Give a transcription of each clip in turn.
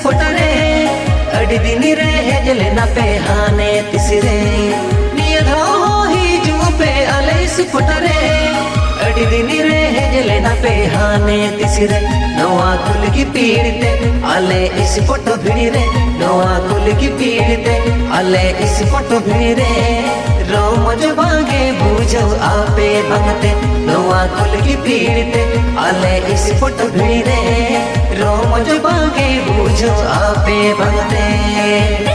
फोटरे अड़ी दिन रे हेजले ना पे हाने तिसरे निय धाव ही जू पे आले इस फोटरे अड़ी दिन रे हेजले ना पे हाने तिसरे नवा कुल की पीड़ते आले इस फोटो भिड़े नवा कुल की पीड़ते आले इस फोटो भिड़े रोमज बागे बूझो आपे भंगते नवा कुल की पीड़ते आले इस फोटो भिड़े रोमज बागे बूझो आपे भंगते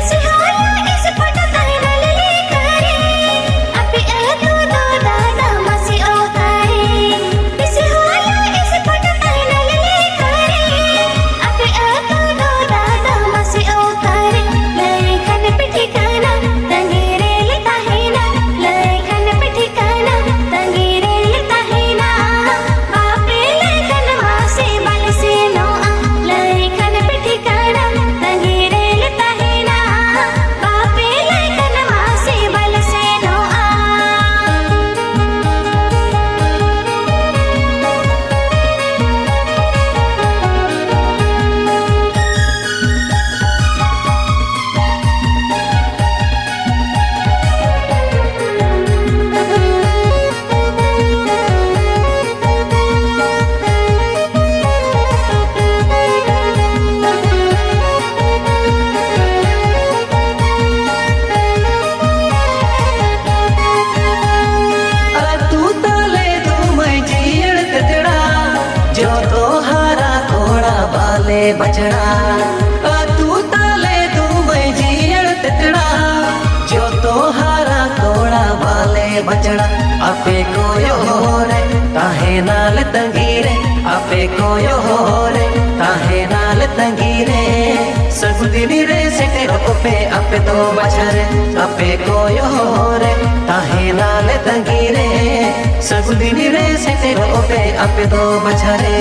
बचड़ा तू ताले तू मैं जीड़ तितड़ा जो तो हारा कोड़ा वाले बचड़ा आपे कोयो हो रे ताहे नाल तंगीरे आपे कोयो हो रे ताहे नाल तंगीरे सगुदिनी रे सेटे रोपे आपे तो बचरे आपे कोयो हो रे ताहे नाल तंगीरे सगुदिनी रे सेटे रोपे आपे तो बचरे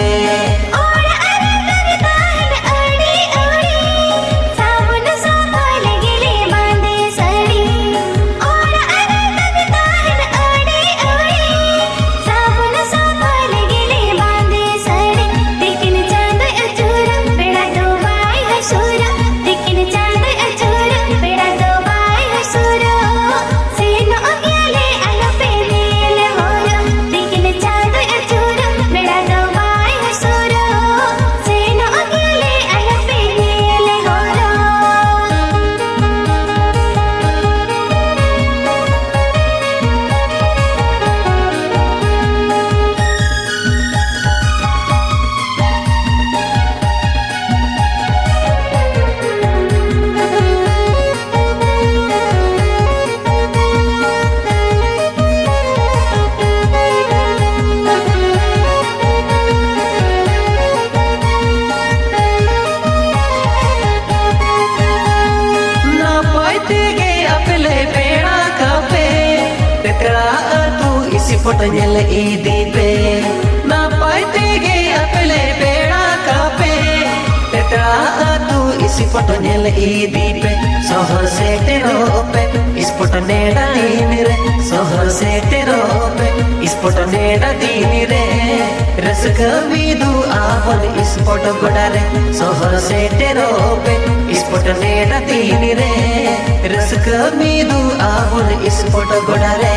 फोटो जल ईदी पे ना पाते गे अपले बेड़ा कापे तेरा तू इस फोटो जल ईदी पे सोहर से तेरो पे इस फोटो नेड़ा दीन रे सोहर से तेरो पे इस फोटो नेड़ा दीन रे रस कभी दू आवन इस फोटो गोड़ा रे सोहर से तेरो पे इस फोटो नेड़ा दीन रे रस कभी दू आवन इस फोटो गोड़ा रे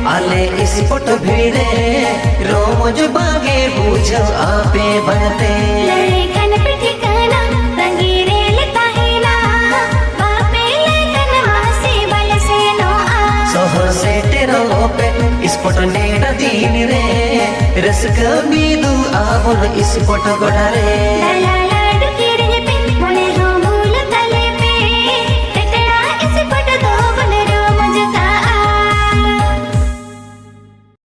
आले इस फोटो भिड़े रोज बागे बूझो आपे बनते लेकन पे ठिकाना तंगीरे लेता है ना बापे लेकन मासे बल से नो आ सोहर से तेरो पे इस फोटो नेड़ा दीन रे रस कभी दू आवल इस फोटो गोड़ा रे